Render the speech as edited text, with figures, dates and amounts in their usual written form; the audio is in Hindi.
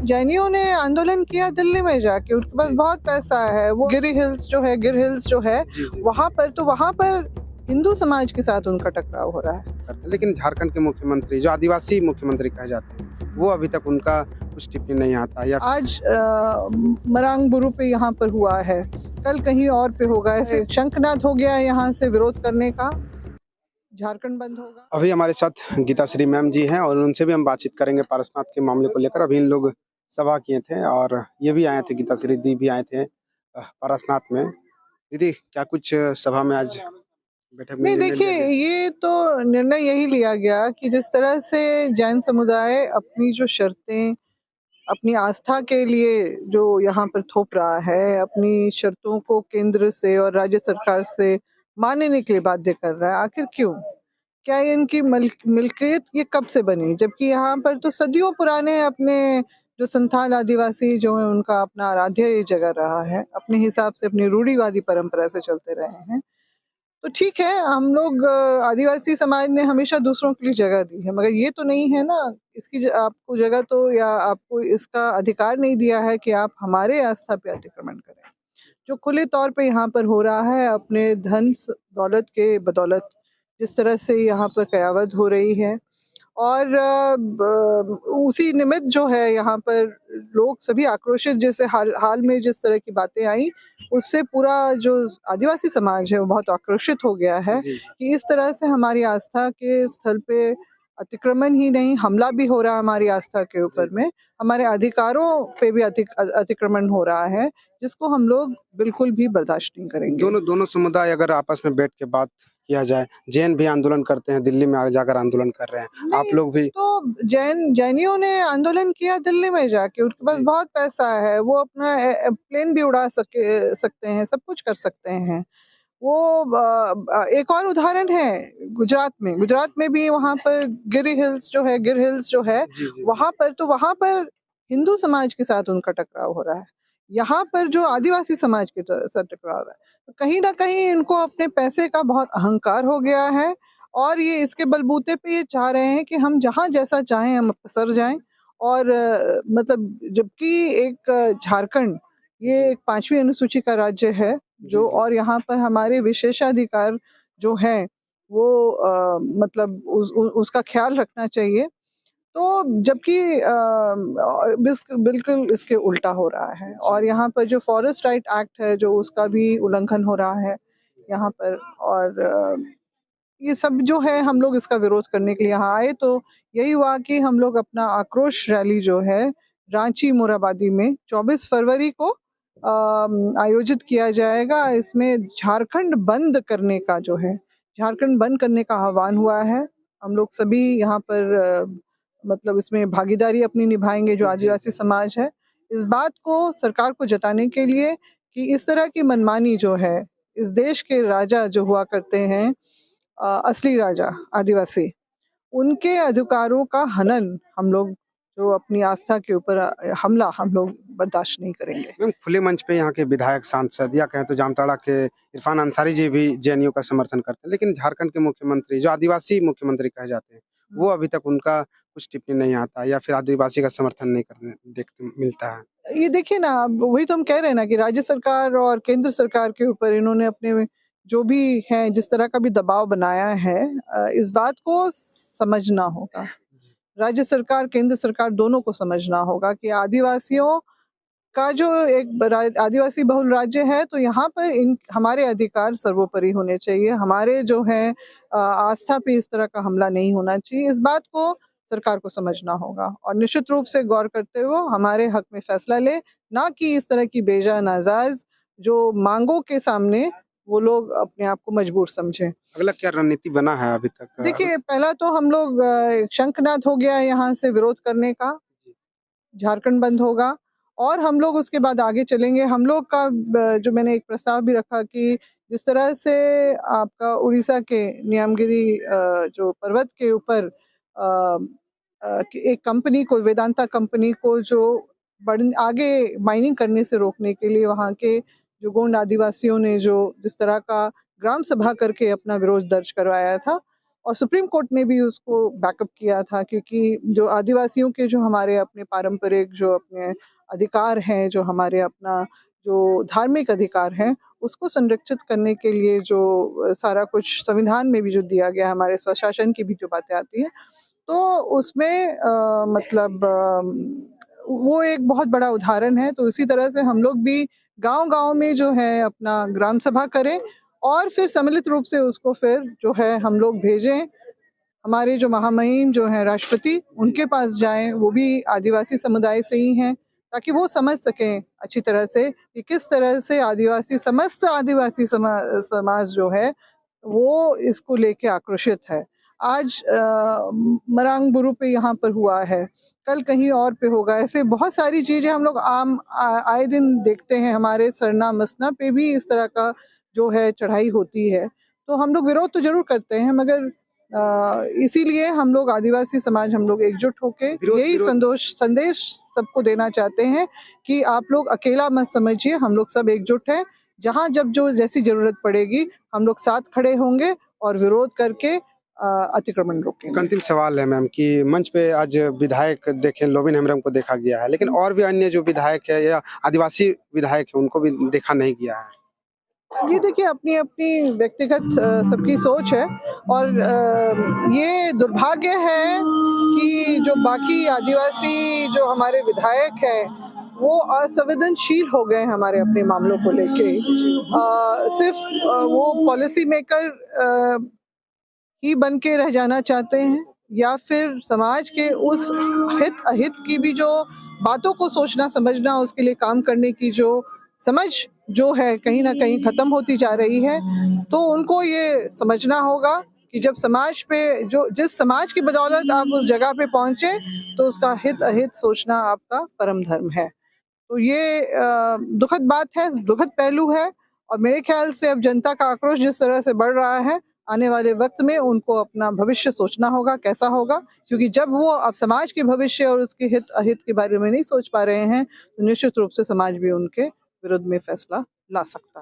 जैनियों ने आंदोलन किया दिल्ली में जाके, उनके पास बहुत पैसा है। वो गिर हिल्स जो है जी जी। वहाँ पर हिंदू समाज के साथ उनका टकराव हो रहा है। लेकिन झारखंड के मुख्यमंत्री जो आदिवासी मुख्यमंत्री कहे जाते हैं, वो अभी तक उनका कुछ टिप्पणी नहीं आता या आज मरांग बुरु पे यहाँ पर हुआ है, कल कहीं और पे होगा। ऐसे शंखनाद हो गया यहाँ से विरोध करने का, झारखंड बंद होगा। अभी हमारे साथ गीता श्री मैम जी हैं और उनसे भी हम बातचीत करेंगे पारसनाथ के मामले को लेकर। अभी इन लोग सभा किए थे और ये भी आए थे, गीता श्री दी भी आए थे पारसनाथ में। दीदी, क्या कुछ सभा में आज बैठक में नहीं, निर्णय लिया देखिए, गया? ये तो निर्णय यही लिया गया कि जिस तरह से जैन समुदाय अपनी जो शर्तें अपनी आस्था के लिए जो यहाँ पर थोप रहा है, अपनी शर्तों को केंद्र से और राज्य सरकार से मानने के लिए बाध्य कर रहा है। आखिर क्यों? क्या ये इनकी मिल्कियत ये कब से बनी? जबकि यहाँ पर तो सदियों पुराने अपने जो संथाल आदिवासी जो है उनका अपना आराध्य ये जगह रहा है, अपने हिसाब से अपनी रूढ़िवादी परंपरा से चलते रहे हैं। तो ठीक है, हम लोग आदिवासी समाज ने हमेशा दूसरों के लिए जगह दी है, मगर ये तो नहीं है ना, इसकी आपको जगह तो या आपको इसका अधिकार नहीं दिया है कि आप हमारे आस्था पे अतिक्रमण करें। जो खुले तौर पे यहाँ पर हो रहा है अपने धन दौलत के बदौलत, जिस तरह से यहाँ पर कयावत हो रही है और उसी निमित्त जो है यहाँ पर लोग सभी आक्रोशित, जैसे हाल में जिस तरह की बातें आई उससे पूरा जो आदिवासी समाज है वो बहुत आक्रोशित हो गया है कि इस तरह से हमारी आस्था के स्थल पे अतिक्रमण ही नहीं, हमला भी हो रहा है हमारी आस्था के ऊपर में, हमारे अधिकारों पे भी अतिक्रमण हो रहा है, जिसको हम लोग बिल्कुल भी बर्दाश्त नहीं करेंगे। दोनों समुदाय अगर आपस में बैठ के बात किया जाए, जैन भी आंदोलन करते हैं, दिल्ली में आगे जाकर आंदोलन कर रहे हैं, आप लोग भी तो जैनियों ने आंदोलन किया दिल्ली में जाके, उनके पास बहुत पैसा है, वो अपना प्लेन भी उड़ा सकते हैं, सब कुछ कर सकते हैं। वो एक और उदाहरण है गुजरात में भी वहाँ पर गिर हिल्स जो है वहाँ पर हिंदू समाज के साथ उनका टकराव हो रहा है। यहाँ पर जो आदिवासी समाज के साथ टकराव हो रहा है, तो कहीं ना कहीं इनको अपने पैसे का बहुत अहंकार हो गया है और ये इसके बलबूते पे ये चाह रहे हैं कि हम जहाँ जैसा चाहें हम पसर जाएं। और मतलब जबकि एक झारखंड ये एक 5वीं अनुसूची का राज्य है जो, और यहाँ पर हमारे विशेषाधिकार जो है वो मतलब उसका ख्याल रखना चाहिए। तो जबकि बिल्कुल इसके उल्टा हो रहा है और यहाँ पर जो फॉरेस्ट राइट एक्ट है जो उसका भी उल्लंघन हो रहा है यहाँ पर। और ये सब जो है हम लोग इसका विरोध करने के लिए यहाँ आए, तो यही हुआ कि हम लोग अपना आक्रोश रैली जो है रांची मोराबादी में 24 फरवरी को आयोजित किया जाएगा। इसमें झारखंड बंद करने का जो है, झारखंड बंद करने का आह्वान हुआ है। हम लोग सभी यहाँ पर मतलब इसमें भागीदारी अपनी निभाएंगे जो आदिवासी समाज है, इस बात को सरकार को जताने के लिए कि इस तरह की मनमानी जो है, इस देश के राजा जो हुआ करते हैं असली राजा आदिवासी, उनके अधिकारों का हनन हम लोग जो अपनी आस्था के ऊपर हमला हम लोग बर्दाश्त नहीं करेंगे। मैम, खुले मंच पे यहाँ के विधायक, सांसद या कहें तो जामताड़ा के इरफान अंसारी जी भी जेएनयू का समर्थन करते हैं, लेकिन झारखंड के मुख्यमंत्री जो आदिवासी मुख्यमंत्री कहे जाते हैं, वो अभी तक उनका कुछ टिप्पणी नहीं आता या फिर आदिवासी का समर्थन नहीं करने देखते मिलता है। ये देखिए ना, वही तो हम कह रहे हैं ना कि राज्य सरकार और केंद्र सरकार के ऊपर इन्होंने अपने जो भी है जिस तरह का भी दबाव बनाया है, इस बात को समझना होगा। राज्य सरकार केंद्र सरकार दोनों को समझना होगा कि आदिवासियों का जो एक आदिवासी बहुल राज्य है, तो यहाँ पर इन हमारे अधिकार सर्वोपरि होने चाहिए। हमारे जो है आस्था पे इस तरह का हमला नहीं होना चाहिए। इस बात को सरकार को समझना होगा और निश्चित रूप से गौर करते हुए हमारे हक में फैसला ले, ना कि इस तरह की बेजा नाजायज जो मांगों के सामने वो लोग अपने आप को मजबूर समझे। अगला क्या रणनीति बना है अभी तक? देखिए, पहला तो हम लोग शंखनाद हो गया यहाँ से विरोध करने का, झारखंड बंद होगा और हम लोग उसके बाद आगे चलेंगे। हम लोग का जो मैंने एक प्रस्ताव भी रखा कि जिस तरह से आपका उड़ीसा के न्यामगिरी जो पर्वत के ऊपर एक कंपनी को, वेदांता कंपनी को जो आगे माइनिंग करने से रोकने के लिए वहाँ के जो गोंड आदिवासियों ने जो जिस तरह का ग्राम सभा करके अपना विरोध दर्ज करवाया था, और सुप्रीम कोर्ट ने भी उसको बैकअप किया था, क्योंकि जो आदिवासियों के जो हमारे अपने पारंपरिक जो अपने अधिकार हैं, जो हमारे अपना जो धार्मिक अधिकार हैं, उसको संरक्षित करने के लिए जो सारा कुछ संविधान में भी जो दिया गया, हमारे स्वशासन की भी जो बातें आती हैं, तो उसमें मतलब वो एक बहुत बड़ा उदाहरण है। तो इसी तरह से हम लोग भी गाँव-गाँव में जो है अपना ग्राम सभा करें और फिर सम्मिलित रूप से उसको फिर जो है हम लोग भेजें। हमारे जो महामहिम जो हैं राष्ट्रपति, उनके पास जाएँ, वो भी आदिवासी समुदाय से ही हैं, ताकि वो समझ सकें अच्छी तरह से कि किस तरह से आदिवासी समस्त आदिवासी समाज जो है, वो इसको लेके आक्रोशित है। आज मरांग बुरु पे यहाँ पर हुआ है, कल कहीं और पे होगा। ऐसे बहुत सारी चीज़ें हम लोग आए दिन देखते हैं, हमारे सरना मसना पे भी इस तरह का जो है चढ़ाई होती है। तो हम लोग विरोध तो ज़रूर करते हैं, मगर इसीलिए हम लोग आदिवासी समाज हम लोग एकजुट होके यही संदेश सबको देना चाहते हैं कि आप लोग अकेला मत समझिए, हम लोग सब एकजुट हैं। जहाँ जब जो जैसी ज़रूरत पड़ेगी, हम लोग साथ खड़े होंगे और विरोध करके अतिक्रमण एक रोकेंगे। अंतिम सवाल है मैम कि मंच पे आज विधायक देखें लोबिन हेम्ब्रम को देखा गया है, लेकिन और भी अन्य जो विधायक है या आदिवासी विधायक है उनको भी देखा नहीं गया है। ये देखिए अपनी-अपनी व्यक्तिगत सबकी सोच है और ये दुर्भाग्य है कि जो बाकी आदिवासी जो हमारे विधायक हैं, वो असंवेदनशील हो गए हमारे अपने मामलों को लेके। सिर्फ़ वो पॉलिसी मेकर ही बन के रह जाना चाहते हैं या फिर समाज के उस हित-अहित की भी जो बातों को सोचना समझना, उसके लिए काम करने की जो समझ जो है कहीं न कहीं ख़त्म होती जा रही है। तो उनको ये समझना होगा कि जब समाज पे जो जिस समाज की बदौलत आप उस जगह पे पहुँचे, तो उसका हित-अहित सोचना आपका परम धर्म है। तो ये दुखद बात है, दुखद पहलू है और मेरे ख़्याल से अब जनता का आक्रोश जिस तरह से बढ़ रहा है, आने वाले वक़्त में उनको अपना भविष्य सोचना होगा, कैसा होगा? क्योंकि जब वो अब समाज के भविष्य और उसके हित-अहित के बारे में नहीं सोच पा रहे हैं, तो निश्चित रूप से समाज भी उनके विरुद्ध में फैसला ला सकता है।